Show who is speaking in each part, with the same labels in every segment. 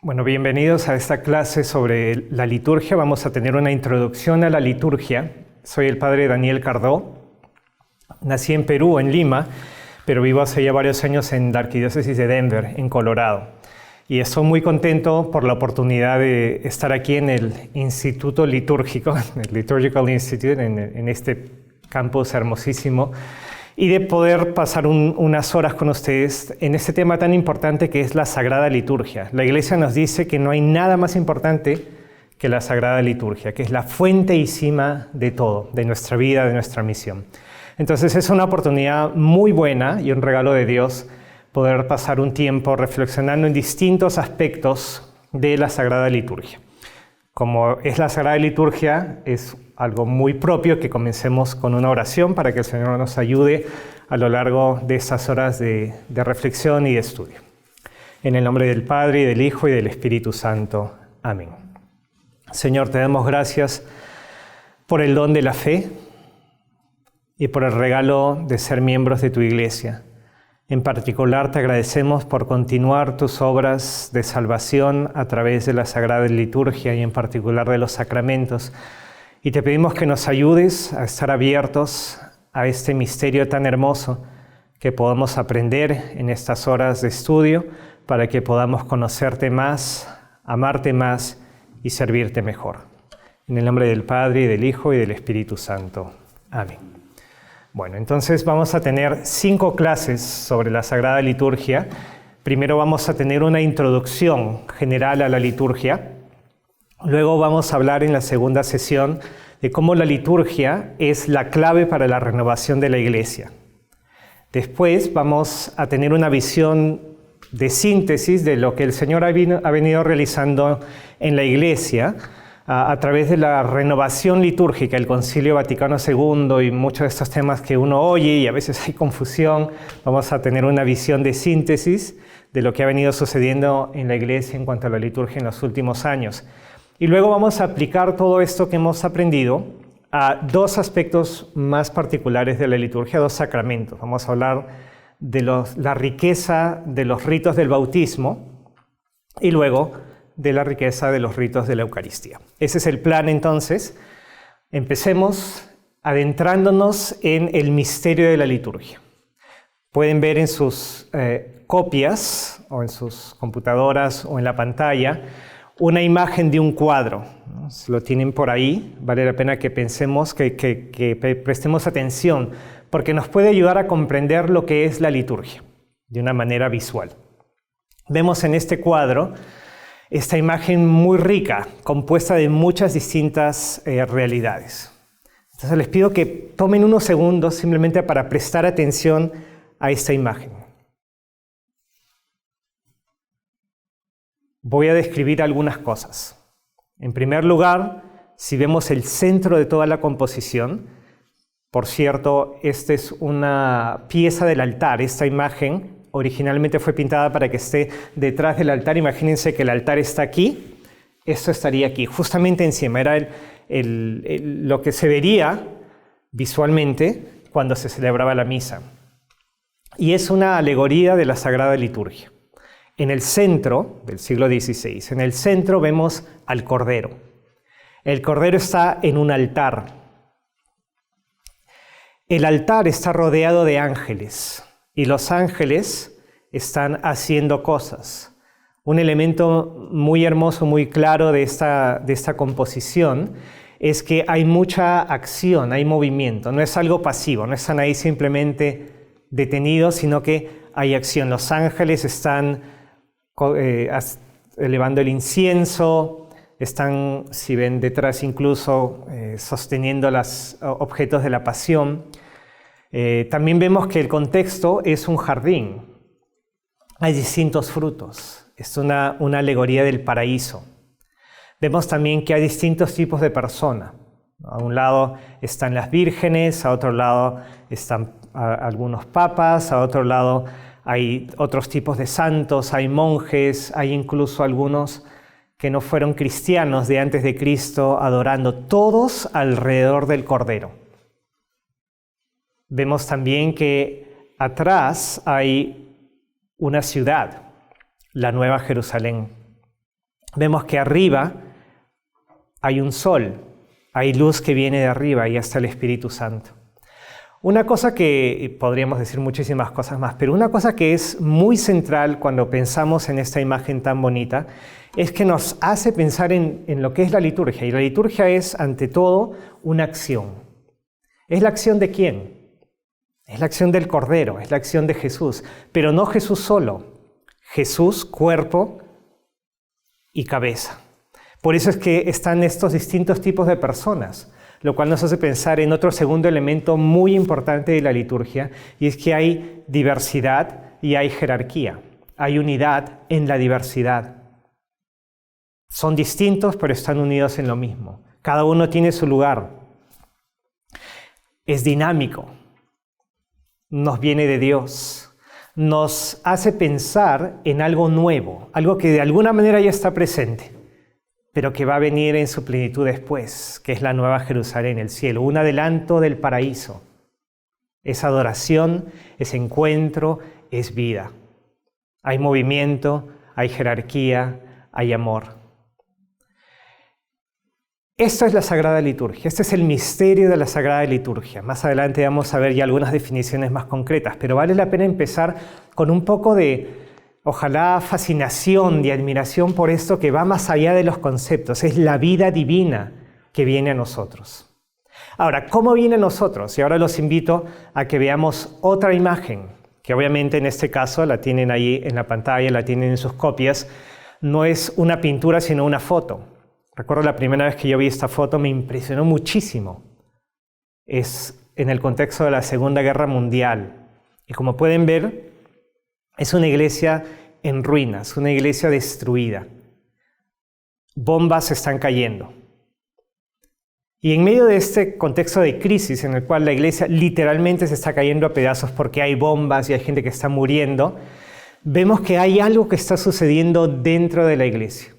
Speaker 1: Bueno, bienvenidos a esta clase sobre la liturgia. Vamos a tener una introducción a la liturgia. Soy el padre Daniel Cardó. Nací en Perú, en Lima, pero vivo hace ya varios años en la Arquidiócesis de Denver, en Colorado. Y estoy muy contento por la oportunidad de estar aquí en el Instituto Litúrgico, el Liturgical Institute, en este campus hermosísimo, y de poder pasar unas horas con ustedes en este tema tan importante que es la Sagrada Liturgia. La Iglesia nos dice que no hay nada más importante que la Sagrada Liturgia, que es la fuente y cima de todo, de nuestra vida, de nuestra misión. Entonces es una oportunidad muy buena y un regalo de Dios poder pasar un tiempo reflexionando en distintos aspectos de la Sagrada Liturgia. Como es la Sagrada Liturgia, es algo muy propio que comencemos con una oración para que el Señor nos ayude a lo largo de estas horas de reflexión y de estudio. En el nombre del Padre, y del Hijo, y del Espíritu Santo. Amén. Señor, te damos gracias por el don de la fe y por el regalo de ser miembros de tu Iglesia. En particular, te agradecemos por continuar tus obras de salvación a través de la Sagrada Liturgia y en particular de los sacramentos. Y te pedimos que nos ayudes a estar abiertos a este misterio tan hermoso, que podamos aprender en estas horas de estudio para que podamos conocerte más, amarte más y servirte mejor. En el nombre del Padre, y del Hijo, y del Espíritu Santo. Amén. Bueno, entonces vamos a tener 5 clases sobre la Sagrada Liturgia. Primero vamos a tener una introducción general a la liturgia. Luego vamos a hablar en la segunda sesión de cómo la liturgia es la clave para la renovación de la Iglesia. Después vamos a tener una visión de síntesis de lo que el Señor ha venido realizando en la Iglesia a través de la renovación litúrgica, el Concilio Vaticano II y muchos de estos temas que uno oye y a veces hay confusión. Vamos a tener una visión de síntesis de lo que ha venido sucediendo en la Iglesia en cuanto a la liturgia en los últimos años. Y luego vamos a aplicar todo esto que hemos aprendido a 2 aspectos más particulares de la liturgia, 2 sacramentos. Vamos a hablar de la riqueza de los ritos del bautismo y luego de la riqueza de los ritos de la Eucaristía. Ese es el plan entonces. Empecemos adentrándonos en el misterio de la liturgia. Pueden ver en sus copias o en sus computadoras o en la pantalla una imagen de un cuadro. Lo tienen por ahí. Vale la pena que pensemos, que prestemos atención, porque nos puede ayudar a comprender lo que es la liturgia de una manera visual. Vemos en este cuadro esta imagen muy rica, compuesta de muchas distintas realidades. Entonces les pido que tomen unos segundos simplemente para prestar atención a esta imagen. Voy a describir algunas cosas. En primer lugar, si vemos el centro de toda la composición, por cierto, esta es una pieza del altar. Esta imagen originalmente fue pintada para que esté detrás del altar. Imagínense que el altar está aquí, esto estaría aquí, justamente encima. Era lo que se vería visualmente cuando se celebraba la misa. Y es una alegoría de la Sagrada Liturgia. En el centro del siglo XVI, en el centro vemos al Cordero. El Cordero está en un altar. El altar está rodeado de ángeles y los ángeles están haciendo cosas. Un elemento muy hermoso, muy claro de esta composición es que hay mucha acción, hay movimiento. No es algo pasivo, no están ahí simplemente detenidos, sino que hay acción. Los ángeles están elevando el incienso, están, si ven detrás incluso, sosteniendo los objetos de la pasión. También vemos que el contexto es un jardín. Hay distintos frutos. Es una alegoría del paraíso. Vemos también que hay distintos tipos de personas. A un lado están las vírgenes, a otro lado están algunos papas, a otro lado hay otros tipos de santos, hay monjes, hay incluso algunos que no fueron cristianos de antes de Cristo adorando, todos alrededor del Cordero. Vemos también que atrás hay una ciudad, la Nueva Jerusalén. vemos que arriba hay un sol, hay luz que viene de arriba y hasta el Espíritu Santo. Una cosa que, podríamos decir muchísimas cosas más, pero una cosa que es muy central cuando pensamos en esta imagen tan bonita, es que nos hace pensar en lo que es la liturgia. Y la liturgia es, ante todo, una acción. ¿Es la acción de quién? Es la acción del Cordero, es la acción de Jesús. Pero no Jesús solo. Jesús, cuerpo y cabeza. Por eso es que están estos distintos tipos de personas, lo cual nos hace pensar en otro segundo elemento muy importante de la liturgia, y es que hay diversidad y hay jerarquía. Hay unidad en la diversidad. Son distintos, pero están unidos en lo mismo. Cada uno tiene su lugar. Es dinámico. Nos viene de Dios. Nos hace pensar en algo nuevo, algo que de alguna manera ya está presente, pero que va a venir en su plenitud después, que es la nueva Jerusalén, el cielo, un adelanto del paraíso. Es adoración, es encuentro, es vida. Hay movimiento, hay jerarquía, hay amor. Esto es la Sagrada Liturgia, este es el misterio de la Sagrada Liturgia. Más adelante vamos a ver ya algunas definiciones más concretas, pero vale la pena empezar con un poco de, ojalá, fascinación y admiración por esto que va más allá de los conceptos. Es la vida divina que viene a nosotros. Ahora, ¿cómo viene a nosotros? Y ahora los invito a que veamos otra imagen, que obviamente en este caso la tienen ahí en la pantalla, la tienen en sus copias. No es una pintura, sino una foto. Recuerdo la primera vez que yo vi esta foto, me impresionó muchísimo. Es en el contexto de la Segunda Guerra Mundial. Y como pueden ver, es una iglesia en ruinas, una iglesia destruida. Bombas están cayendo. Y en medio de este contexto de crisis en el cual la iglesia literalmente se está cayendo a pedazos porque hay bombas y hay gente que está muriendo, vemos que hay algo que está sucediendo dentro de la iglesia.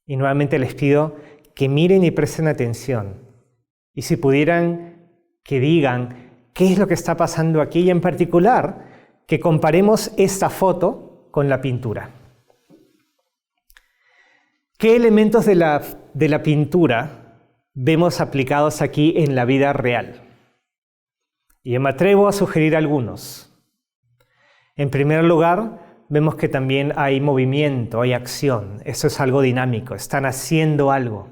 Speaker 1: Y nuevamente les pido que miren y presten atención. Y si pudieran, que digan qué es lo que está pasando aquí y en particular, que comparemos esta foto con la pintura. ¿Qué elementos de la pintura vemos aplicados aquí en la vida real? Y yo me atrevo a sugerir algunos. En primer lugar, vemos que también hay movimiento, hay acción. Eso es algo dinámico, están haciendo algo.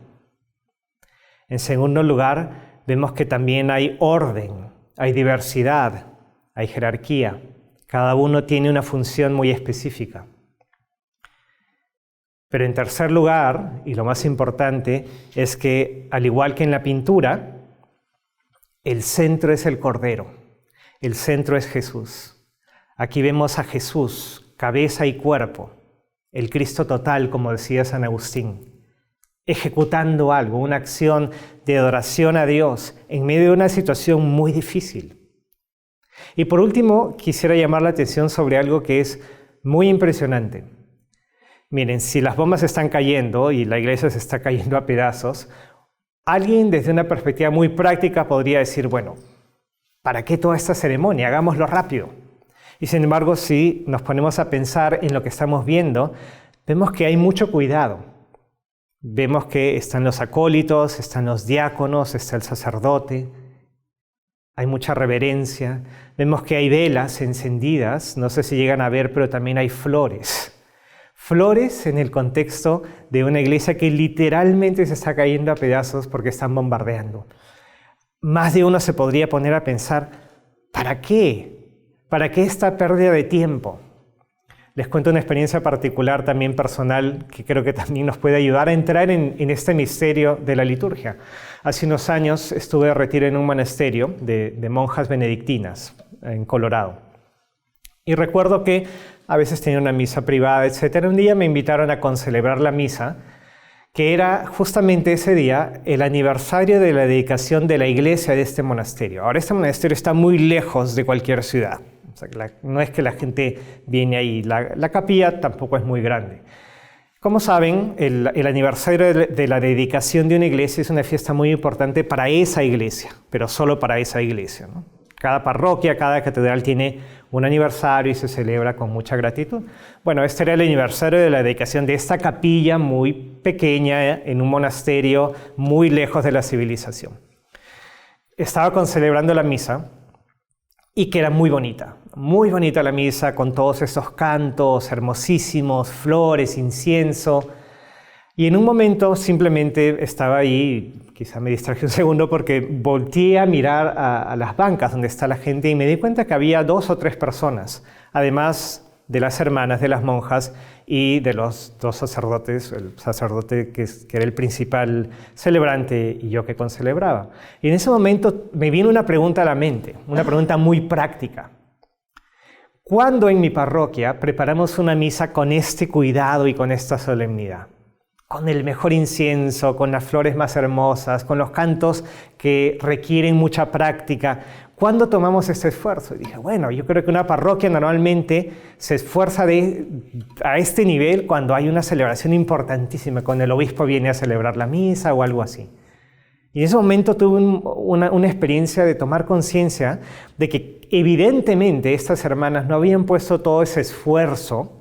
Speaker 1: En segundo lugar, vemos que también hay orden, hay diversidad, hay jerarquía. Cada uno tiene una función muy específica. Pero en tercer lugar, y lo más importante, es que al igual que en la pintura, el centro es el Cordero, el centro es Jesús. Aquí vemos a Jesús, cabeza y cuerpo, el Cristo total, como decía San Agustín, ejecutando algo, una acción de adoración a Dios en medio de una situación muy difícil. Y por último, quisiera llamar la atención sobre algo que es muy impresionante. Miren, si las bombas están cayendo y la iglesia se está cayendo a pedazos, alguien desde una perspectiva muy práctica podría decir, bueno, ¿para qué toda esta ceremonia? Hagámoslo rápido. Y sin embargo, si nos ponemos a pensar en lo que estamos viendo, vemos que hay mucho cuidado. Vemos que están los acólitos, están los diáconos, está el sacerdote. Hay mucha reverencia. Vemos que hay velas encendidas, no sé si llegan a ver, pero también hay flores. Flores en el contexto de una iglesia que literalmente se está cayendo a pedazos porque están bombardeando. Más de uno se podría poner a pensar, ¿para qué? ¿Para qué esta pérdida de tiempo? Les cuento una experiencia particular también personal que creo que también nos puede ayudar a entrar en este misterio de la liturgia. Hace unos años estuve de retiro en un monasterio de monjas benedictinas en Colorado. Y recuerdo que a veces tenía una misa privada, etc. Un día me invitaron a concelebrar la misa, que era justamente ese día el aniversario de la dedicación de la iglesia de este monasterio. Ahora este monasterio está muy lejos de cualquier ciudad. O sea, no es que la gente viene ahí. La capilla tampoco es muy grande. Como saben, el aniversario de la dedicación de una iglesia es una fiesta muy importante para esa iglesia, pero solo para esa iglesia, ¿no? Cada parroquia, cada catedral tiene un aniversario y se celebra con mucha gratitud. Bueno, este era el aniversario de la dedicación de esta capilla muy pequeña en un monasterio muy lejos de la civilización. Estaba celebrando la misa y que era muy bonita la misa con todos estos cantos hermosísimos, flores, incienso. Y en un momento simplemente estaba ahí, quizá me distraje un segundo porque volteé a mirar a las bancas donde está la gente y me di cuenta que había 2 o 3 personas, además de las hermanas, de las monjas y de los 2 sacerdotes, el sacerdote que era el principal celebrante y yo que concelebraba. Y en ese momento me vino una pregunta a la mente, una pregunta muy práctica. ¿Cuándo en mi parroquia preparamos una misa con este cuidado y con esta solemnidad? Con el mejor incienso, con las flores más hermosas, con los cantos que requieren mucha práctica. ¿Cuándo tomamos ese esfuerzo? Y dije, bueno, yo creo que una parroquia normalmente se esfuerza a este nivel cuando hay una celebración importantísima, cuando el obispo viene a celebrar la misa o algo así. Y en ese momento tuve una experiencia de tomar conciencia de que evidentemente estas hermanas no habían puesto todo ese esfuerzo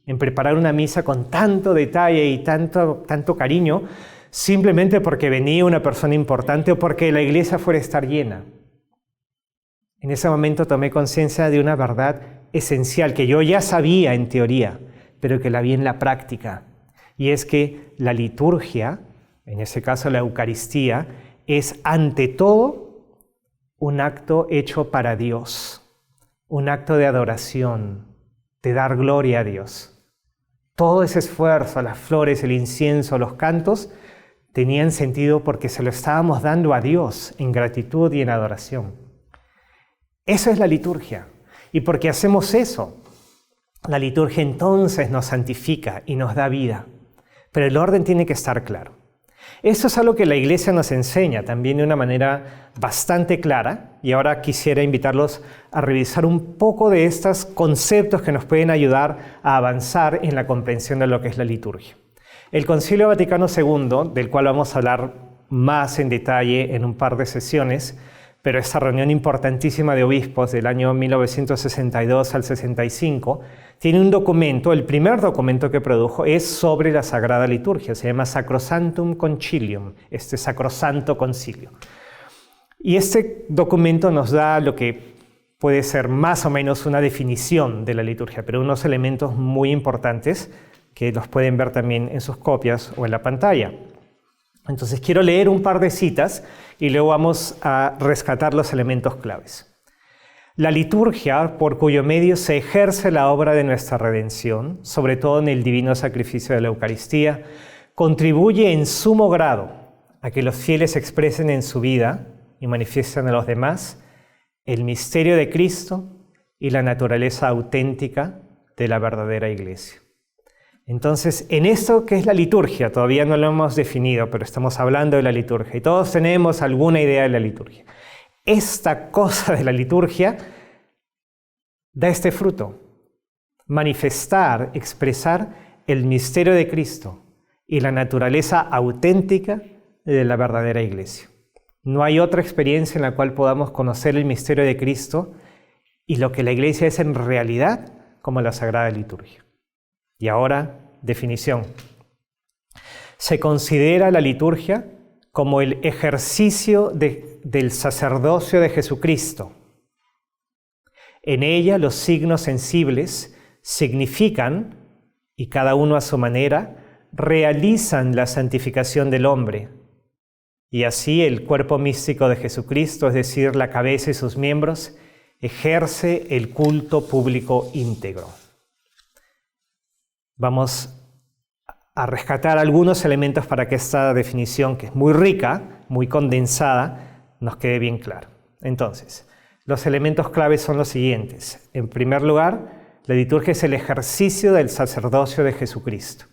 Speaker 1: en preparar una misa con tanto detalle y tanto cariño, simplemente porque venía una persona importante o porque la iglesia fuera a estar llena. En ese momento tomé conciencia de una verdad esencial que yo ya sabía en teoría, pero que la vi en la práctica. Y es que la liturgia, en ese caso la Eucaristía, es ante todo un acto hecho para Dios, un acto de adoración, de dar gloria a Dios. Todo ese esfuerzo, las flores, el incienso, los cantos, tenían sentido porque se lo estábamos dando a Dios en gratitud y en adoración. Eso es la liturgia. Y porque hacemos eso, la liturgia entonces nos santifica y nos da vida. Pero el orden tiene que estar claro. Eso es algo que la Iglesia nos enseña también de una manera bastante clara, y ahora quisiera invitarlos a revisar un poco de estos conceptos que nos pueden ayudar a avanzar en la comprensión de lo que es la liturgia. El Concilio Vaticano II, del cual vamos a hablar más en detalle en un par de sesiones, pero esta reunión importantísima de obispos del año 1962 al 65, tiene un documento, el primer documento que produjo es sobre la Sagrada Liturgia, se llama Sacrosanctum Concilium, este Sacrosanto Concilio. Y este documento nos da lo que puede ser más o menos una definición de la liturgia, pero unos elementos muy importantes que los pueden ver también en sus copias o en la pantalla. Entonces quiero leer un par de citas y luego vamos a rescatar los elementos claves. La liturgia, por cuyo medio se ejerce la obra de nuestra redención, sobre todo en el divino sacrificio de la Eucaristía, contribuye en sumo grado a que los fieles expresen en su vida y manifiesten a los demás el misterio de Cristo y la naturaleza auténtica de la verdadera Iglesia. Entonces, en esto que es la liturgia, todavía no lo hemos definido, pero estamos hablando de la liturgia y todos tenemos alguna idea de la liturgia. Esta cosa de la liturgia da este fruto: manifestar, expresar el misterio de Cristo y la naturaleza auténtica de la verdadera Iglesia. No hay otra experiencia en la cual podamos conocer el misterio de Cristo y lo que la Iglesia es en realidad como la Sagrada Liturgia. Y ahora, definición. Se considera la liturgia como el ejercicio del sacerdocio de Jesucristo. En ella los signos sensibles significan, y cada uno a su manera, realizan la santificación del hombre. Y así el cuerpo místico de Jesucristo, es decir, la cabeza y sus miembros, ejerce el culto público íntegro. Vamos a rescatar algunos elementos para que esta definición, que es muy rica, muy condensada, nos quede bien clara. Entonces, los elementos claves son los siguientes. En primer lugar, la liturgia es el ejercicio del sacerdocio de Jesucristo.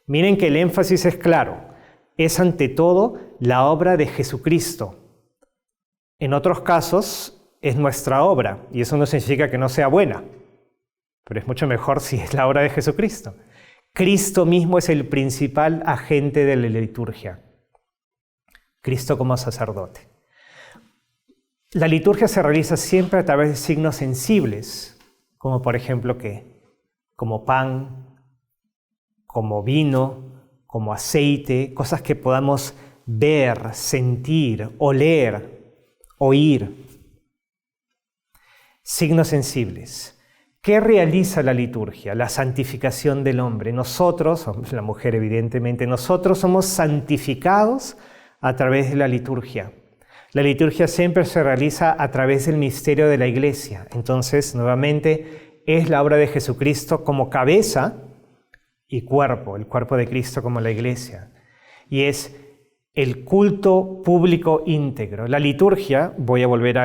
Speaker 1: Miren que el énfasis es claro. Es ante todo la obra de Jesucristo. En otros casos, es nuestra obra, y eso no significa que no sea buena, pero es mucho mejor si es la obra de Jesucristo. Cristo mismo es el principal agente de la liturgia. Cristo como sacerdote. La liturgia se realiza siempre a través de signos sensibles, como por ejemplo ¿qué? Como pan, como vino, como aceite, cosas que podamos ver, sentir, oler, oír. Signos sensibles. ¿Qué realiza la liturgia? La santificación del hombre. Nosotros, la mujer evidentemente, nosotros somos santificados a través de la liturgia. La liturgia siempre se realiza a través del misterio de la Iglesia. Entonces, nuevamente, es la obra de Jesucristo como cabeza y cuerpo, el cuerpo de Cristo como la Iglesia. Y es el culto público íntegro. La liturgia, voy a volver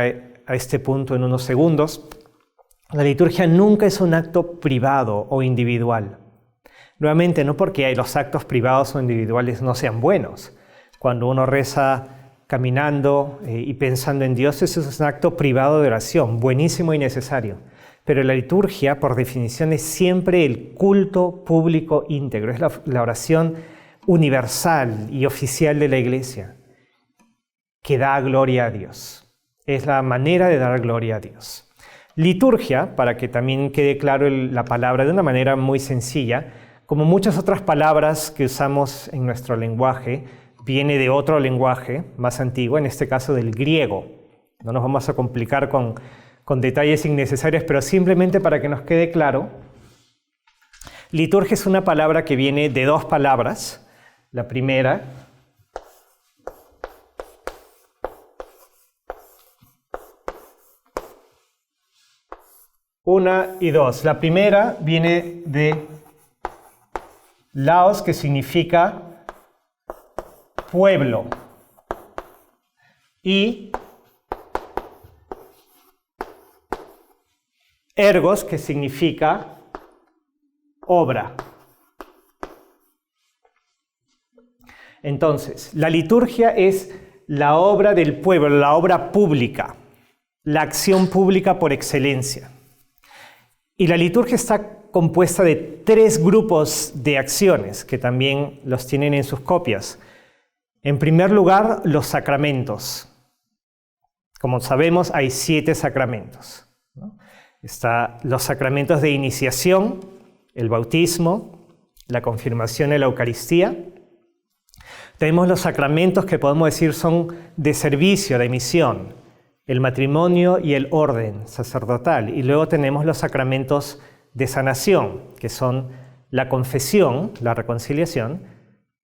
Speaker 1: a este punto en unos segundos, la liturgia nunca es un acto privado o individual. Nuevamente, no porque los actos privados o individuales no sean buenos. Cuando uno reza caminando y pensando en Dios, eso es un acto privado de oración, buenísimo y necesario. Pero la liturgia, por definición, es siempre el culto público íntegro, es la oración universal y oficial de la Iglesia, que da gloria a Dios. Es la manera de dar gloria a Dios. Liturgia, para que también quede claro la palabra de una manera muy sencilla, como muchas otras palabras que usamos en nuestro lenguaje, viene de otro lenguaje más antiguo, en este caso del griego. No nos vamos a complicar con detalles innecesarios, pero simplemente para que nos quede claro, liturgia es una palabra que viene de dos palabras. La primera, una y dos. La primera viene de laos, que significa pueblo, y ergos, que significa obra. Entonces, la liturgia es la obra del pueblo, la obra pública, la acción pública por excelencia. Y la liturgia está compuesta de 3 grupos de acciones, que también los tienen en sus copias. En primer lugar, los sacramentos. Como sabemos, hay 7 sacramentos, ¿no? Están los sacramentos de iniciación, el bautismo, la confirmación y la Eucaristía. Tenemos los sacramentos que podemos decir son de servicio, de misión, el matrimonio y el orden sacerdotal. Y luego tenemos los sacramentos de sanación, que son la confesión, la reconciliación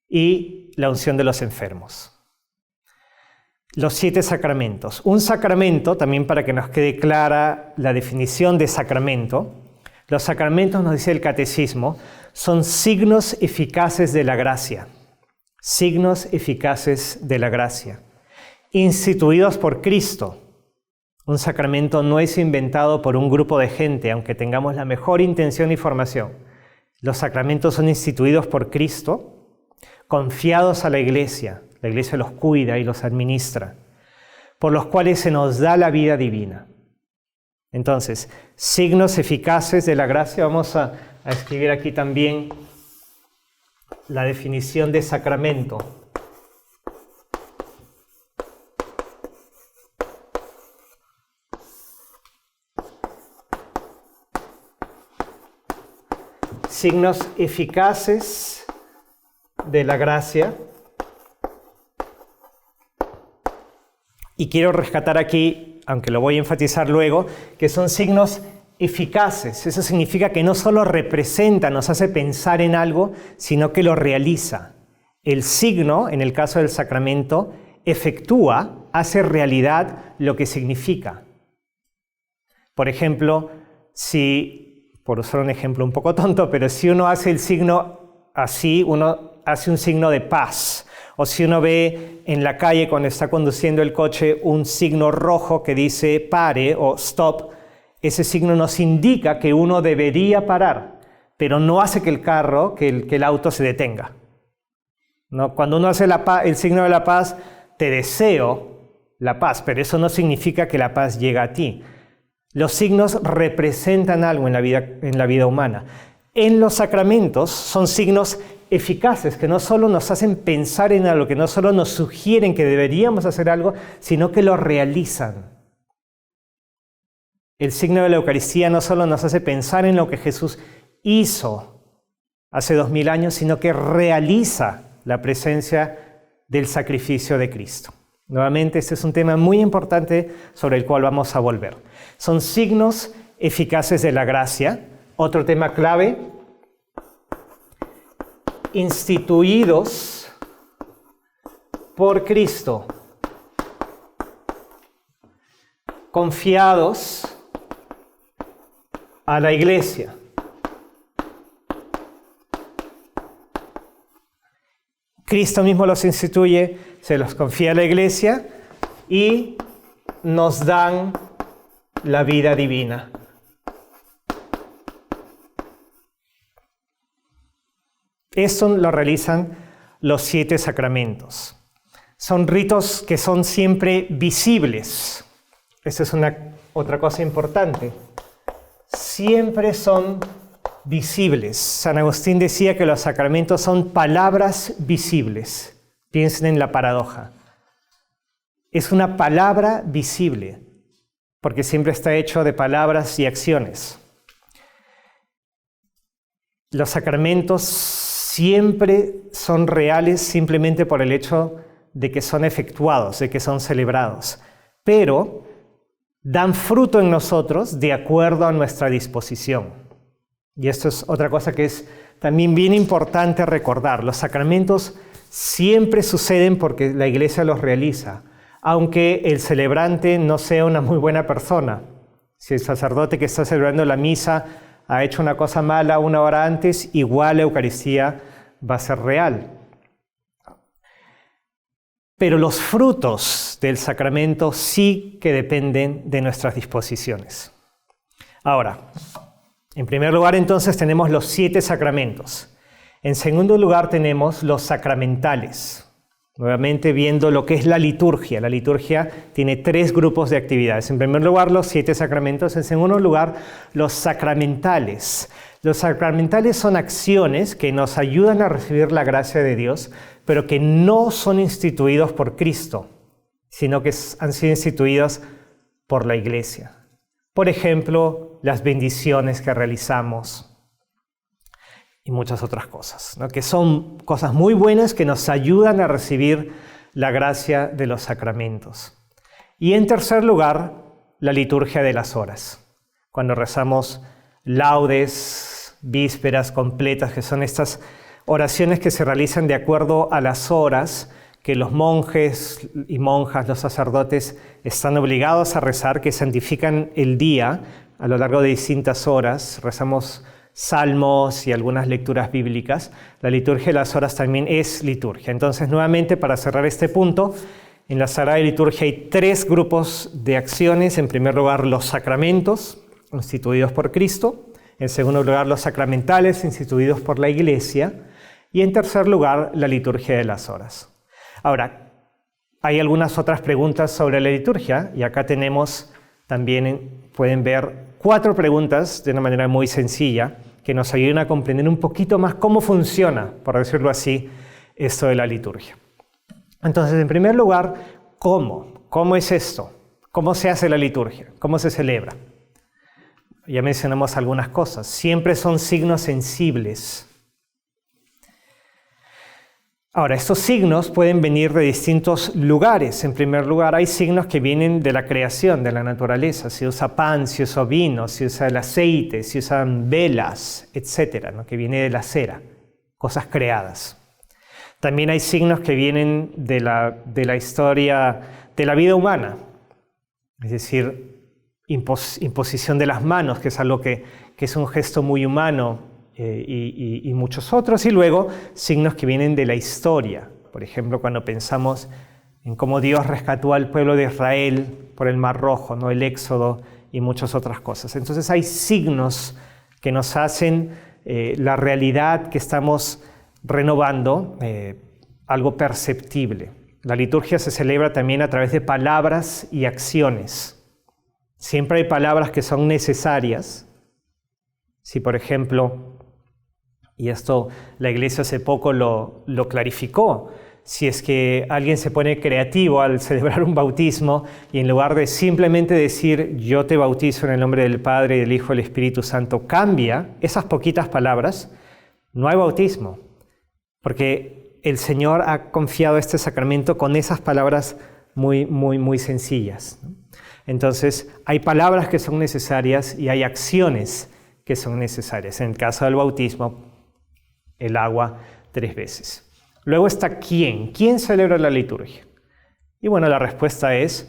Speaker 1: y la unción de los enfermos. Los 7 sacramentos. Un sacramento, también para que nos quede clara la definición de sacramento, los sacramentos, nos dice el catecismo, son signos eficaces de la gracia. Signos eficaces de la gracia, instituidos por Cristo. Un sacramento no es inventado por un grupo de gente, aunque tengamos la mejor intención y formación. Los sacramentos son instituidos por Cristo, confiados a la Iglesia los cuida y los administra, por los cuales se nos da la vida divina. Entonces, signos eficaces de la gracia, vamos a escribir aquí también la definición de sacramento. Signos eficaces de la gracia. Y quiero rescatar aquí, aunque lo voy a enfatizar luego, que son signos eficaces. Eso significa que no solo representa, nos hace pensar en algo, sino que lo realiza. El signo, en el caso del sacramento, efectúa, hace realidad lo que significa. Por ejemplo, por usar un ejemplo un poco tonto, pero si uno hace el signo así, uno hace un signo de paz. O si uno ve en la calle cuando está conduciendo el coche un signo rojo que dice pare o stop, ese signo nos indica que uno debería parar, pero no hace que el auto se detenga. ¿No? Cuando uno hace el signo de la paz, te deseo la paz, pero eso no significa que la paz llega a ti. Los signos representan algo en la vida humana. En los sacramentos son signos eficaces, que no solo nos hacen pensar en algo, que no solo nos sugieren que deberíamos hacer algo, sino que lo realizan. El signo de la Eucaristía no solo nos hace pensar en lo que Jesús hizo hace 2000 años, sino que realiza la presencia del sacrificio de Cristo. Nuevamente, este es un tema muy importante sobre el cual vamos a volver. Son signos eficaces de la gracia. Otro tema clave, instituidos por Cristo, confiados a la Iglesia. Cristo mismo los instituye, se los confía a la Iglesia y nos dan la vida divina. Esto lo realizan los 7 sacramentos. Son ritos que son siempre visibles. Esta es otra cosa importante. Siempre son visibles. San Agustín decía que los sacramentos son palabras visibles. Piensen en la paradoja. Es una palabra visible, porque siempre está hecho de palabras y acciones. Los sacramentos siempre son reales simplemente por el hecho de que son efectuados, de que son celebrados, pero dan fruto en nosotros de acuerdo a nuestra disposición. Y esto es otra cosa que es también bien importante recordar. Los sacramentos siempre suceden porque la Iglesia los realiza, aunque el celebrante no sea una muy buena persona. Si el sacerdote que está celebrando la misa ha hecho una cosa mala 1 hora antes, igual la Eucaristía va a ser real. Pero los frutos del sacramento sí que dependen de nuestras disposiciones. Ahora, en primer lugar entonces tenemos los 7 sacramentos. En segundo lugar tenemos los sacramentales. Nuevamente viendo lo que es la liturgia. La liturgia tiene 3 grupos de actividades. En primer lugar, los 7 sacramentos. En segundo lugar, los sacramentales. Los sacramentales son acciones que nos ayudan a recibir la gracia de Dios, pero que no son instituidos por Cristo, sino que han sido instituidos por la Iglesia. Por ejemplo, las bendiciones que realizamos y muchas otras cosas, ¿no? Que son cosas muy buenas que nos ayudan a recibir la gracia de los sacramentos. Y en tercer lugar, la liturgia de las horas. Cuando rezamos laudes, vísperas completas, que son estas oraciones que se realizan de acuerdo a las horas que los monjes y monjas, los sacerdotes, están obligados a rezar, que santifican el día a lo largo de distintas horas. Rezamos salmos y algunas lecturas bíblicas. La liturgia de las horas también es liturgia. Entonces, nuevamente, para cerrar este punto, en la Sagrada Liturgia hay 3 grupos de acciones. En primer lugar, los sacramentos, instituidos por Cristo. En segundo lugar, los sacramentales, instituidos por la Iglesia. Y en tercer lugar, la liturgia de las horas. Ahora, hay algunas otras preguntas sobre la liturgia, y acá tenemos también, pueden ver, 4 preguntas de una manera muy sencilla que nos ayudan a comprender un poquito más cómo funciona, por decirlo así, esto de la liturgia. Entonces, en primer lugar, ¿cómo? ¿Cómo es esto? ¿Cómo se hace la liturgia? ¿Cómo se celebra? Ya mencionamos algunas cosas. Siempre son signos sensibles. Ahora, estos signos pueden venir de distintos lugares. En primer lugar, hay signos que vienen de la creación, de la naturaleza. Se usa pan, se usa vino, se usa el aceite, se usan velas, etcétera, ¿no? Que viene de la cera, cosas creadas. También hay signos que vienen de la historia de la vida humana, es decir, imposición de las manos, que es algo que es un gesto muy humano, y muchos otros, y luego signos que vienen de la historia. Por ejemplo, cuando pensamos en cómo Dios rescató al pueblo de Israel por el Mar Rojo, ¿no? El Éxodo y muchas otras cosas. Entonces hay signos que nos hacen la realidad que estamos renovando, algo perceptible. La liturgia se celebra también a través de palabras y acciones. Siempre hay palabras que son necesarias. Si, por ejemplo, y esto la Iglesia hace poco lo clarificó, si es que alguien se pone creativo al celebrar un bautismo y en lugar de simplemente decir yo te bautizo en el nombre del Padre, del Hijo y del Espíritu Santo, cambia esas poquitas palabras, no hay bautismo, porque el Señor ha confiado este sacramento con esas palabras muy sencillas. Entonces, hay palabras que son necesarias y hay acciones que son necesarias. En el caso del bautismo, el agua 3 veces. Luego está ¿quién? ¿Quién celebra la liturgia? Y bueno, la respuesta es,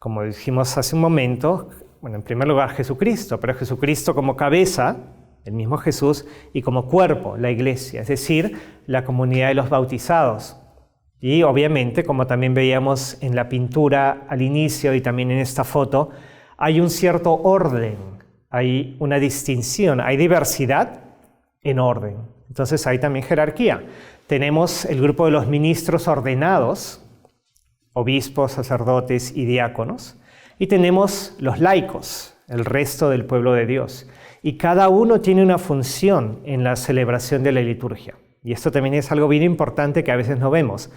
Speaker 1: como dijimos hace un momento, bueno, en primer lugar Jesucristo, pero Jesucristo como cabeza, el mismo Jesús, y como cuerpo, la iglesia, es decir, la comunidad de los bautizados. Y obviamente, como también veíamos en la pintura al inicio y también en esta foto, hay un cierto orden, hay una distinción, hay diversidad en orden. Entonces hay también jerarquía. Tenemos el grupo de los ministros ordenados, obispos, sacerdotes y diáconos, y tenemos los laicos, el resto del pueblo de Dios. Y cada uno tiene una función en la celebración de la liturgia. Y esto también es algo bien importante que a veces no vemos.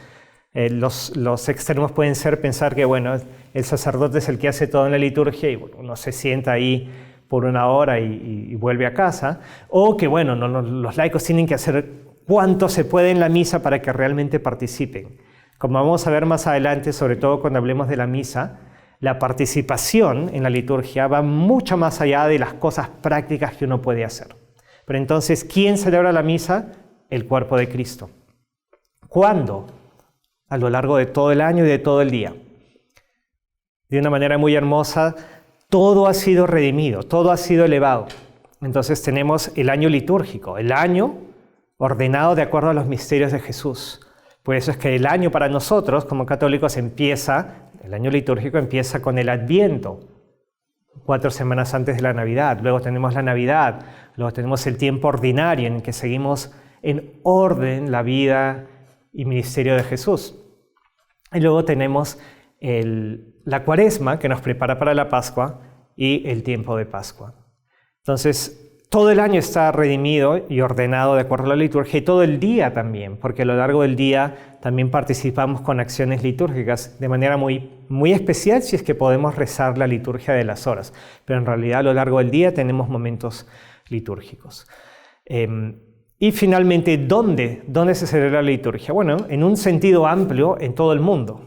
Speaker 1: Los extremos pueden ser pensar que, bueno, el sacerdote es el que hace todo en la liturgia y bueno, uno se sienta ahí por una hora y vuelve a casa. O que, bueno, los laicos tienen que hacer cuánto se puede en la misa para que realmente participen. Como vamos a ver más adelante, sobre todo cuando hablemos de la misa, la participación en la liturgia va mucho más allá de las cosas prácticas que uno puede hacer. Pero entonces, ¿quién celebra la misa? El cuerpo de Cristo. ¿Cuándo? A lo largo de todo el año y de todo el día. De una manera muy hermosa, todo ha sido redimido, todo ha sido elevado. Entonces tenemos el año litúrgico, el año ordenado de acuerdo a los misterios de Jesús. Por eso es que el año para nosotros, como católicos, el año litúrgico empieza con el Adviento, 4 semanas antes de la Navidad. Luego tenemos la Navidad, luego tenemos el tiempo ordinario en que seguimos en orden la vida y ministerio de Jesús. Y luego tenemos la Cuaresma, que nos prepara para la Pascua, y el tiempo de Pascua. Entonces, todo el año está redimido y ordenado de acuerdo a la liturgia, y todo el día también, porque a lo largo del día también participamos con acciones litúrgicas de manera muy especial si es que podemos rezar la liturgia de las horas. Pero en realidad a lo largo del día tenemos momentos litúrgicos. Y finalmente, ¿dónde se celebra la liturgia? Bueno, en un sentido amplio, en todo el mundo.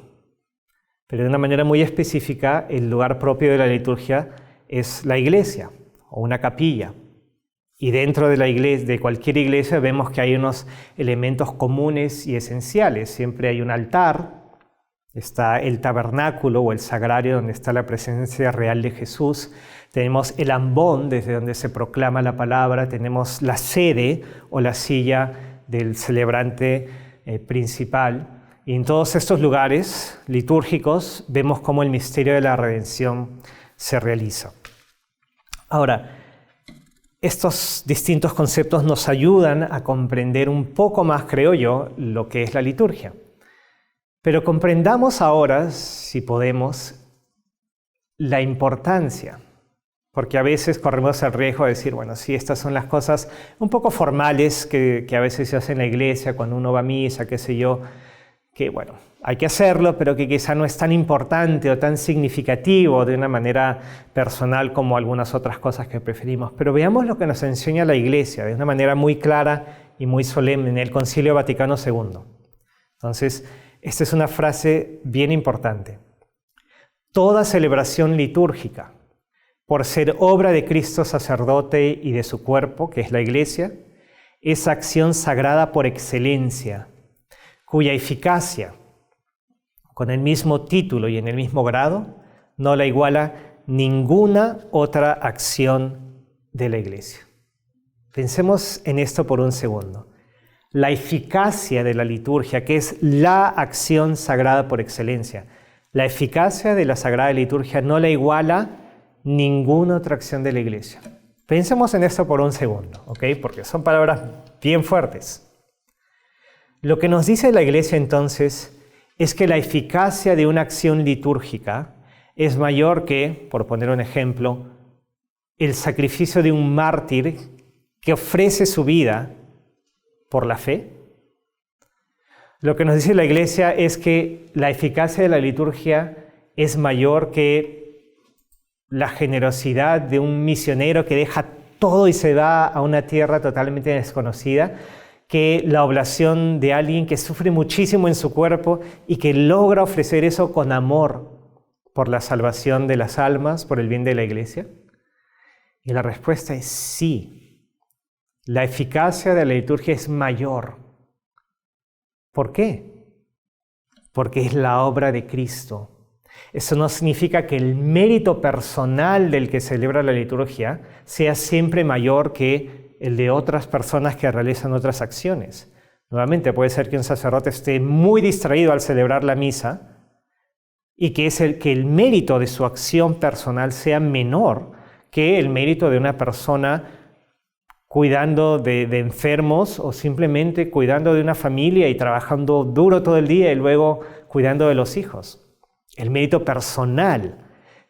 Speaker 1: Pero de una manera muy específica, el lugar propio de la liturgia es la iglesia o una capilla. Y dentro de la iglesia, de cualquier iglesia, vemos que hay unos elementos comunes y esenciales. Siempre hay un altar, está el tabernáculo o el sagrario donde está la presencia real de Jesús. Tenemos el ambón, desde donde se proclama la palabra. Tenemos la sede o la silla del celebrante principal. Y en todos estos lugares litúrgicos vemos cómo el misterio de la redención se realiza. Ahora, estos distintos conceptos nos ayudan a comprender un poco más, creo yo, lo que es la liturgia. Pero comprendamos ahora, si podemos, la importancia. Porque a veces corremos el riesgo de decir, bueno, sí, estas son las cosas un poco formales que a veces se hacen en la iglesia, cuando uno va a misa, qué sé yo, que bueno, hay que hacerlo, pero que quizá no es tan importante o tan significativo de una manera personal como algunas otras cosas que preferimos. Pero veamos lo que nos enseña la Iglesia de una manera muy clara y muy solemne en el Concilio Vaticano II. Entonces, esta es una frase bien importante. Toda celebración litúrgica, por ser obra de Cristo sacerdote y de su cuerpo, que es la Iglesia, es acción sagrada por excelencia, cuya eficacia, con el mismo título y en el mismo grado, no la iguala ninguna otra acción de la Iglesia. Pensemos en esto por un segundo. La eficacia de la liturgia, que es la acción sagrada por excelencia, la eficacia de la Sagrada Liturgia no la iguala ninguna otra acción de la Iglesia. Pensemos en esto por un segundo, ¿ok? Porque son palabras bien fuertes. Lo que nos dice la Iglesia entonces es que la eficacia de una acción litúrgica es mayor que, por poner un ejemplo, el sacrificio de un mártir que ofrece su vida por la fe. Lo que nos dice la Iglesia es que la eficacia de la liturgia es mayor que la generosidad de un misionero que deja todo y se va a una tierra totalmente desconocida, que la oblación de alguien que sufre muchísimo en su cuerpo y que logra ofrecer eso con amor por la salvación de las almas, por el bien de la Iglesia. Y la respuesta es sí. La eficacia de la liturgia es mayor. ¿Por qué? Porque es la obra de Cristo. Eso no significa que el mérito personal del que celebra la liturgia sea siempre mayor que el de otras personas que realizan otras acciones. Nuevamente, puede ser que un sacerdote esté muy distraído al celebrar la misa y que el mérito de su acción personal sea menor que el mérito de una persona cuidando de enfermos o simplemente cuidando de una familia y trabajando duro todo el día y luego cuidando de los hijos. El mérito personal,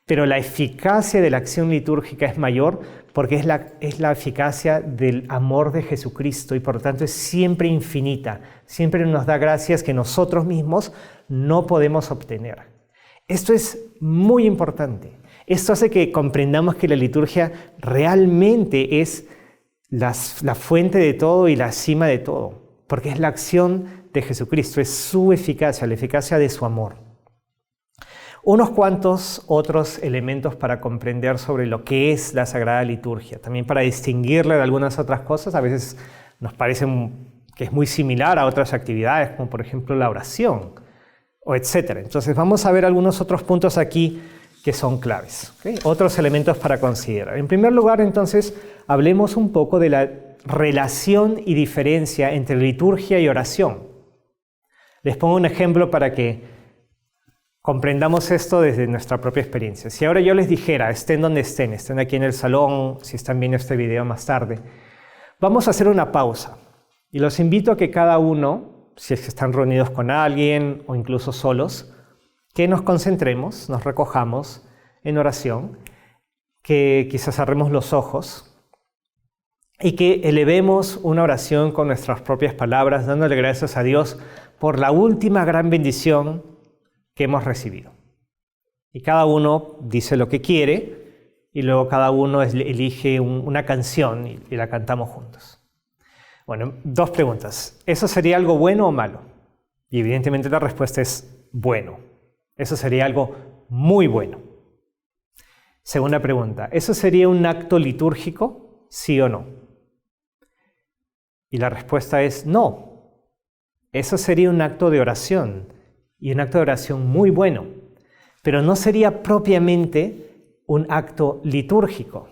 Speaker 1: pero la eficacia de la acción litúrgica es mayor porque es la eficacia del amor de Jesucristo y por lo tanto es siempre infinita, siempre nos da gracias que nosotros mismos no podemos obtener. Esto es muy importante. Esto hace que comprendamos que la liturgia realmente es la fuente de todo y la cima de todo, porque es la acción de Jesucristo, es su eficacia, la eficacia de su amor. Unos cuantos otros elementos para comprender sobre lo que es la Sagrada Liturgia, también para distinguirla de algunas otras cosas. A veces nos parece que es muy similar a otras actividades, como por ejemplo la oración, o etc. Entonces vamos a ver algunos otros puntos aquí que son claves, ¿okay? Otros elementos para considerar. En primer lugar, entonces, hablemos un poco de la relación y diferencia entre liturgia y oración. Les pongo un ejemplo para que comprendamos esto desde nuestra propia experiencia. Si ahora yo les dijera, estén donde estén aquí en el salón, si están viendo este video más tarde, vamos a hacer una pausa y los invito a que cada uno, si es que están reunidos con alguien o incluso solos, que nos concentremos, nos recojamos en oración, que quizás cerremos los ojos y que elevemos una oración con nuestras propias palabras, dándole gracias a Dios por la última gran bendición que hemos recibido. Y cada uno dice lo que quiere y luego cada uno elige una canción y la cantamos juntos. Bueno, dos preguntas. ¿Eso sería algo bueno o malo? Y evidentemente la respuesta es bueno. Eso sería algo muy bueno. Segunda pregunta. ¿Eso sería un acto litúrgico? ¿Sí o no? Y la respuesta es no. Eso sería un acto de oración. Y un acto de oración muy bueno, pero no sería propiamente un acto litúrgico,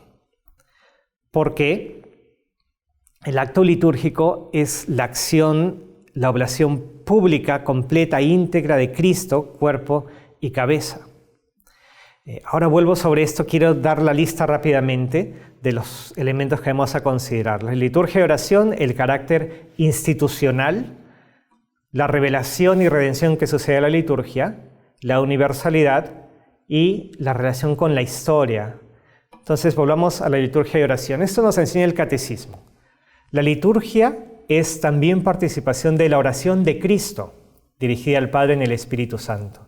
Speaker 1: porque el acto litúrgico es la acción, la oblación pública, completa, íntegra de Cristo, cuerpo y cabeza. Ahora vuelvo sobre esto, quiero dar la lista rápidamente de los elementos que vamos a considerar. La liturgia de oración, el carácter institucional, la revelación y redención que sucede en la liturgia, la universalidad y la relación con la historia. Entonces volvamos a la liturgia de oración. Esto nos enseña el catecismo. La liturgia es también participación de la oración de Cristo, dirigida al Padre en el Espíritu Santo.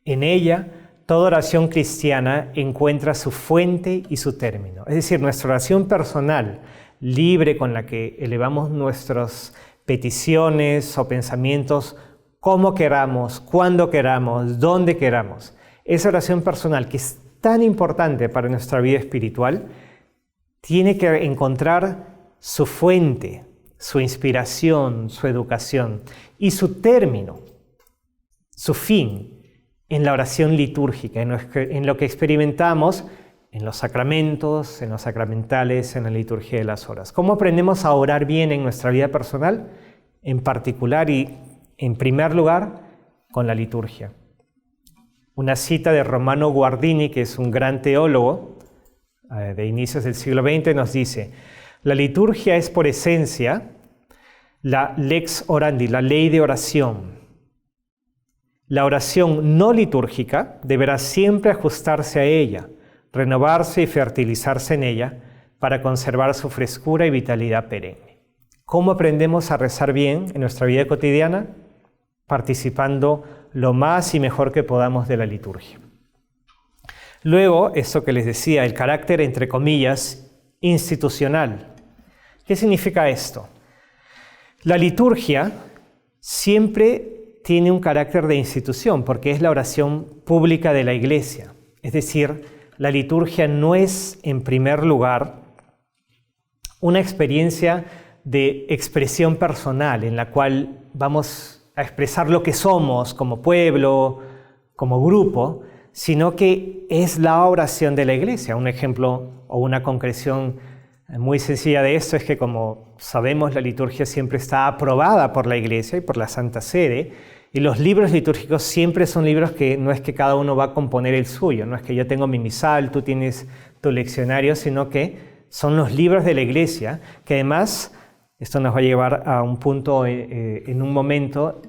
Speaker 1: En ella, toda oración cristiana encuentra su fuente y su término. Es decir, nuestra oración personal, libre con la que elevamos nuestros peticiones o pensamientos como queramos, cuando queramos, donde queramos. Esa oración personal que es tan importante para nuestra vida espiritual tiene que encontrar su fuente, su inspiración, su educación y su término, su fin en la oración litúrgica, en lo que experimentamos en los sacramentos, en los sacramentales, en la liturgia de las horas. ¿Cómo aprendemos a orar bien en nuestra vida personal? En particular y en primer lugar, con la liturgia. Una cita de Romano Guardini, que es un gran teólogo de inicios del siglo XX, nos dice: la liturgia es por esencia la lex orandi, la ley de oración. La oración no litúrgica deberá siempre ajustarse a ella, renovarse y fertilizarse en ella para conservar su frescura y vitalidad perenne. ¿Cómo aprendemos a rezar bien en nuestra vida cotidiana? participando lo más y mejor que podamos de la liturgia. Luego, eso que les decía, el carácter, entre comillas, institucional. ¿Qué significa esto? La liturgia siempre tiene un carácter de institución porque es la oración pública de la Iglesia. Es decir, la liturgia no es, en primer lugar, una experiencia de expresión personal en la cual vamos a expresar lo que somos como pueblo, como grupo, sino que es la oración de la Iglesia. Un ejemplo o una concreción muy sencilla de esto es que, como sabemos, la liturgia siempre está aprobada por la Iglesia y por la Santa Sede, y los libros litúrgicos siempre son libros que no es que cada uno va a componer el suyo, no es que yo tengo mi misal, tú tienes tu leccionario, sino que son los libros de la Iglesia, que además, esto nos va a llevar a un punto en un momento,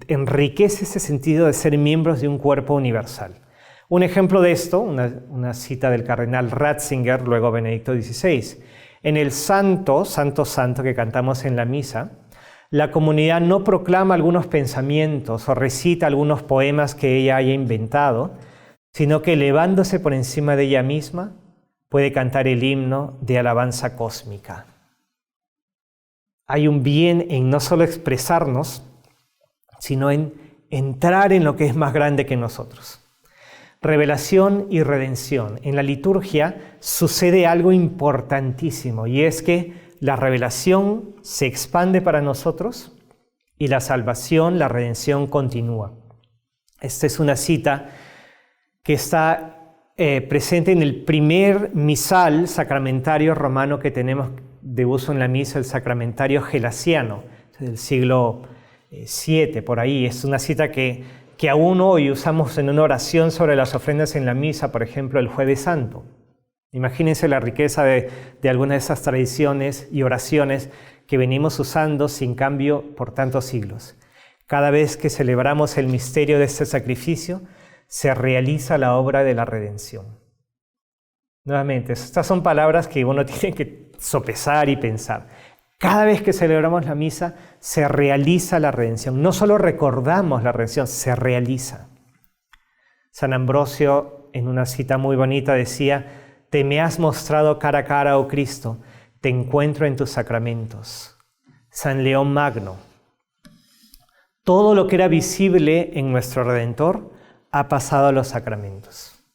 Speaker 1: enriquece ese sentido de ser miembros de un cuerpo universal. Un ejemplo de esto, una cita del cardenal Ratzinger, luego Benedicto XVI. En el Santo, Santo, Santo que cantamos en la misa, la comunidad no proclama algunos pensamientos o recita algunos poemas que ella haya inventado, sino que elevándose por encima de ella misma, puede cantar el himno de alabanza cósmica. Hay un bien en no solo expresarnos, sino en entrar en lo que es más grande que nosotros. Revelación y redención. En la liturgia sucede algo importantísimo, y es que la revelación se expande para nosotros y la salvación, la redención continúa. Esta es una cita que está presente en el primer misal sacramentario romano que tenemos de uso en la misa, el sacramentario gelasiano, del siglo VII, por ahí. Es una cita que aún hoy usamos en una oración sobre las ofrendas en la misa, por ejemplo, el Jueves Santo. Imagínense la riqueza de algunas de esas tradiciones y oraciones que venimos usando sin cambio por tantos siglos. Cada vez que celebramos el misterio de este sacrificio, se realiza la obra de la redención. Nuevamente, estas son palabras que uno tiene que sopesar y pensar. Cada vez que celebramos la misa, se realiza la redención. No solo recordamos la redención, se realiza. San Ambrosio, en una cita muy bonita, decía: «Te me has mostrado cara a cara, oh Cristo, te encuentro en tus sacramentos». San León Magno: todo lo que era visible en nuestro Redentor ha pasado a los sacramentos.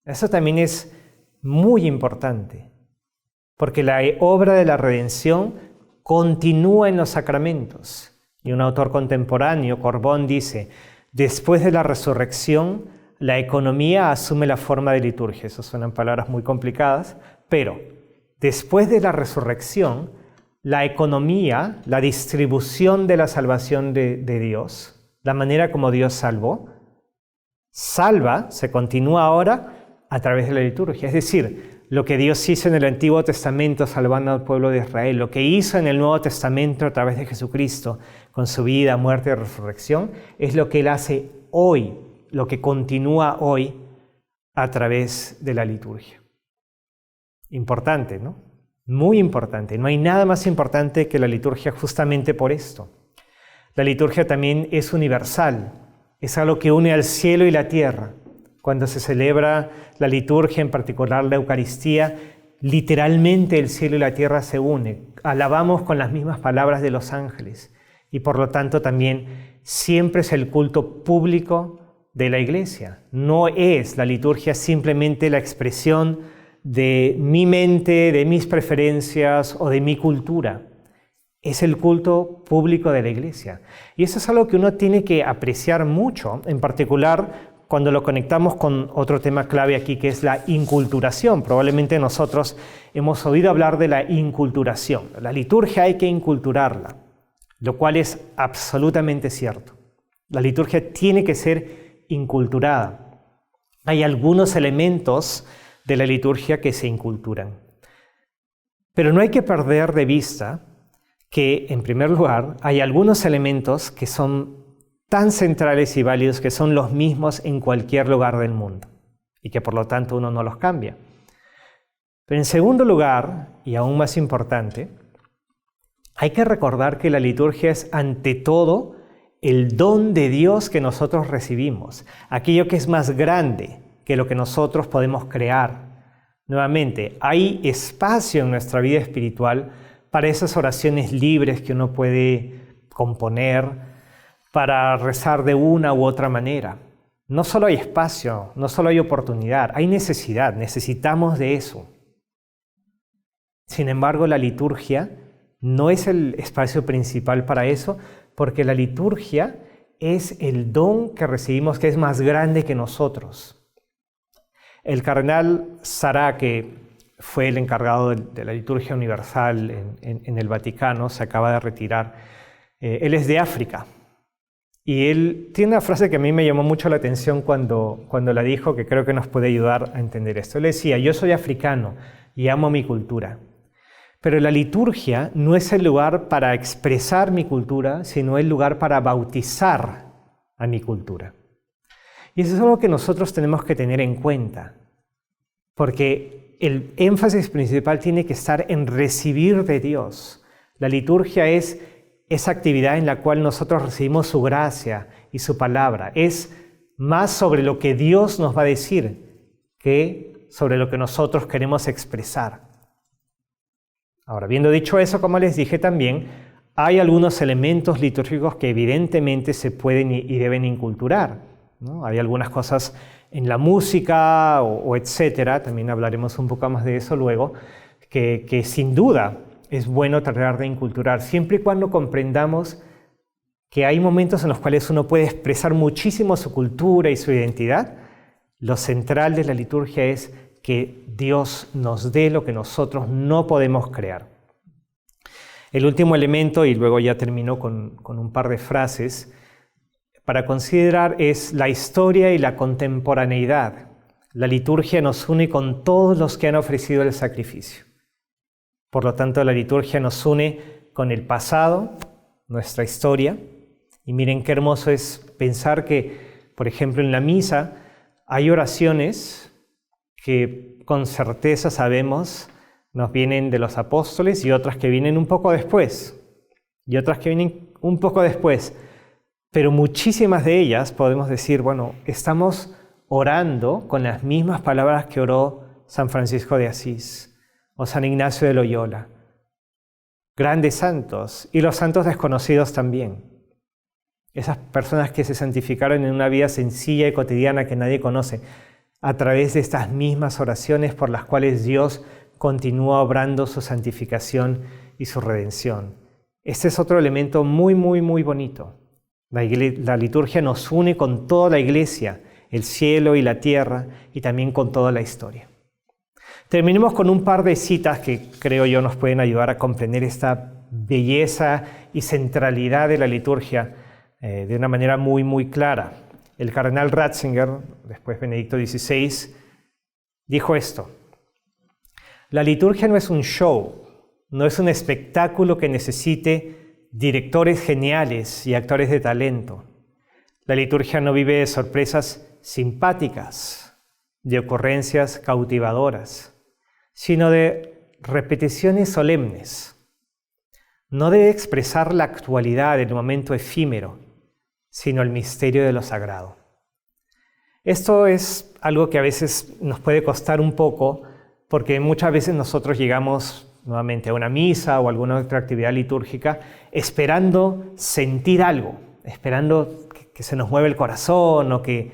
Speaker 1: Eso también es muy importante, porque la obra de la redención continúa en los sacramentos. Y un autor contemporáneo, Corbón, dice: después de la resurrección, la economía asume la forma de liturgia. Esas suenan palabras muy complicadas, pero después de la resurrección, la economía, la distribución de la salvación de Dios, la manera como Dios salva, se continúa ahora a través de la liturgia. Es decir, lo que Dios hizo en el Antiguo Testamento salvando al pueblo de Israel, lo que hizo en el Nuevo Testamento a través de Jesucristo con su vida, muerte y resurrección, es lo que Él hace hoy, lo que continúa hoy a través de la liturgia. Importante, ¿no? Muy importante. No hay nada más importante que la liturgia justamente por esto. La liturgia también es universal, es algo que une al cielo y la tierra. Cuando se celebra la liturgia, en particular la Eucaristía, literalmente el cielo y la tierra se unen. Alabamos con las mismas palabras de los ángeles y por lo tanto también siempre es el culto público de la Iglesia. No es la liturgia simplemente la expresión de mi mente, de mis preferencias o de mi cultura. Es el culto público de la Iglesia. Y eso es algo que uno tiene que apreciar mucho, en particular cuando lo conectamos con otro tema clave aquí, que es la inculturación. Probablemente nosotros hemos oído hablar de la inculturación. La liturgia hay que inculturarla, lo cual es absolutamente cierto. La liturgia tiene que ser inculturada. Hay algunos elementos de la liturgia que se inculturan. Pero no hay que perder de vista que, en primer lugar, hay algunos elementos que son tan centrales y válidos que son los mismos en cualquier lugar del mundo y que por lo tanto uno no los cambia. Pero en segundo lugar, y aún más importante, hay que recordar que la liturgia es ante todo el don de Dios que nosotros recibimos, aquello que es más grande que lo que nosotros podemos crear. Nuevamente, hay espacio en nuestra vida espiritual para esas oraciones libres que uno puede componer, para rezar de una u otra manera. No solo hay espacio, no solo hay oportunidad, hay necesidad, necesitamos de eso. Sin embargo, la liturgia no es el espacio principal para eso, porque la liturgia es el don que recibimos que es más grande que nosotros. El cardenal Sará, que fue el encargado de la liturgia universal en el Vaticano, se acaba de retirar. Él es de África. Y él tiene una frase que a mí me llamó mucho la atención cuando la dijo, que creo que nos puede ayudar a entender esto. Él decía: yo soy africano y amo mi cultura. Pero la liturgia no es el lugar para expresar mi cultura, sino el lugar para bautizar a mi cultura. Y eso es algo que nosotros tenemos que tener en cuenta, porque el énfasis principal tiene que estar en recibir de Dios. La liturgia es esa actividad en la cual nosotros recibimos su gracia y su palabra. Es más sobre lo que Dios nos va a decir que sobre lo que nosotros queremos expresar. Ahora, habiendo dicho eso, como les dije también, hay algunos elementos litúrgicos que evidentemente se pueden y deben inculturar, ¿no? Hay algunas cosas en la música o etcétera, también hablaremos un poco más de eso luego, que sin duda es bueno tratar de inculturar, siempre y cuando comprendamos que hay momentos en los cuales uno puede expresar muchísimo su cultura y su identidad. Lo central de la liturgia es que Dios nos dé lo que nosotros no podemos crear. El último elemento, y luego ya termino con un par de frases, para considerar es la historia y la contemporaneidad. La liturgia nos une con todos los que han ofrecido el sacrificio. Por lo tanto, la liturgia nos une con el pasado, nuestra historia. Y miren qué hermoso es pensar que, por ejemplo, en la misa hay oraciones que con certeza sabemos nos vienen de los apóstoles y otras que vienen un poco después. Y otras que vienen un poco después. Pero muchísimas de ellas podemos decir, bueno, estamos orando con las mismas palabras que oró San Francisco de Asís o San Ignacio de Loyola. Grandes santos y los santos desconocidos también. Esas personas que se santificaron en una vida sencilla y cotidiana que nadie conoce, a través de estas mismas oraciones por las cuales Dios continúa obrando su santificación y su redención. Este es otro elemento muy, muy, muy bonito. La liturgia nos une con toda la iglesia, el cielo y la tierra, y también con toda la historia. Terminemos con un par de citas que creo yo nos pueden ayudar a comprender esta belleza y centralidad de la liturgia de una manera muy, muy clara. El cardenal Ratzinger, después Benedicto XVI, dijo esto: la liturgia no es un show, no es un espectáculo que necesite directores geniales y actores de talento. La liturgia no vive de sorpresas simpáticas, de ocurrencias cautivadoras, sino de repeticiones solemnes. No debe expresar la actualidad del momento efímero, sino el misterio de lo sagrado. Esto es algo que a veces nos puede costar un poco, porque muchas veces nosotros llegamos nuevamente a una misa o alguna otra actividad litúrgica esperando sentir algo, esperando que se nos mueva el corazón o que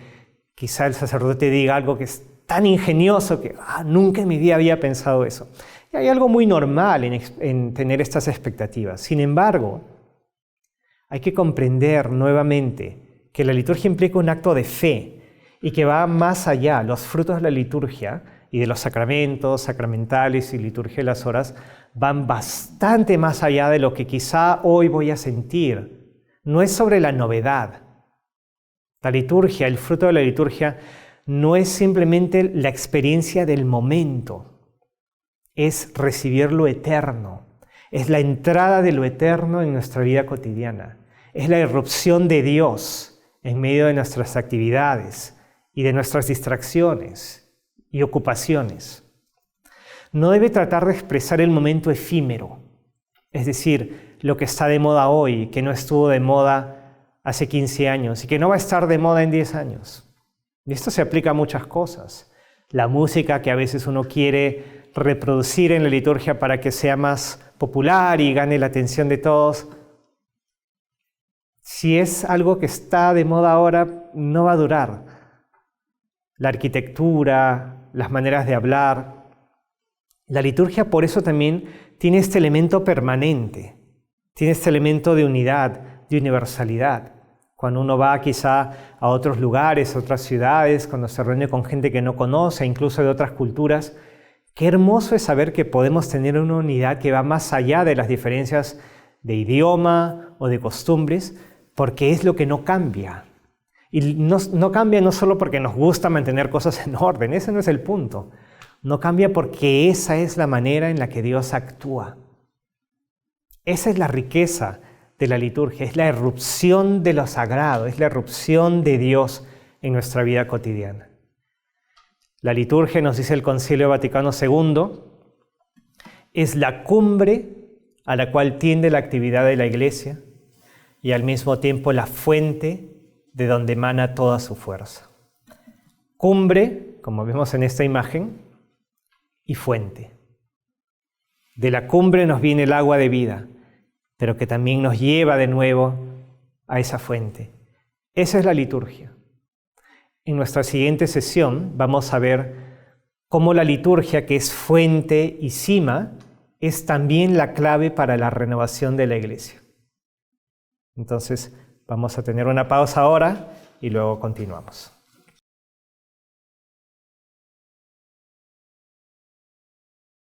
Speaker 1: quizá el sacerdote diga algo que es tan ingenioso que nunca en mi vida había pensado eso. Y hay algo muy normal en tener estas expectativas. Sin embargo, hay que comprender nuevamente que la liturgia implica un acto de fe y que va más allá. Los frutos de la liturgia y de los sacramentos, sacramentales y liturgia de las horas van bastante más allá de lo que quizá hoy voy a sentir. No es sobre la novedad. La liturgia, el fruto de la liturgia, no es simplemente la experiencia del momento, es recibir lo eterno, es la entrada de lo eterno en nuestra vida cotidiana, es la irrupción de Dios en medio de nuestras actividades y de nuestras distracciones y ocupaciones. No debe tratar de expresar el momento efímero, es decir, lo que está de moda hoy, que no estuvo de moda hace 15 años y que no va a estar de moda en 10 años. Y esto se aplica a muchas cosas. La música que a veces uno quiere reproducir en la liturgia para que sea más popular y gane la atención de todos. Si es algo que está de moda ahora, no va a durar. La arquitectura, las maneras de hablar. La liturgia por eso también tiene este elemento permanente, tiene este elemento de unidad, de universalidad. Cuando uno va quizá a otros lugares, a otras ciudades, cuando se reúne con gente que no conoce, incluso de otras culturas, qué hermoso es saber que podemos tener una unidad que va más allá de las diferencias de idioma o de costumbres, porque es lo que no cambia. Y no cambia no solo porque nos gusta mantener cosas en orden, ese no es el punto. No cambia porque esa es la manera en la que Dios actúa. Esa es la riqueza de la liturgia, es la irrupción de lo sagrado, es la irrupción de Dios en nuestra vida cotidiana. La liturgia, nos dice el Concilio Vaticano II, es la cumbre a la cual tiende la actividad de la Iglesia y al mismo tiempo la fuente de donde emana toda su fuerza. Cumbre, como vemos en esta imagen, y fuente. De la cumbre nos viene el agua de vida, pero que también nos lleva de nuevo a esa fuente. Esa es la liturgia. En nuestra siguiente sesión vamos a ver cómo la liturgia, que es fuente y cima, es también la clave para la renovación de la Iglesia. Entonces, vamos a tener una pausa ahora y luego continuamos.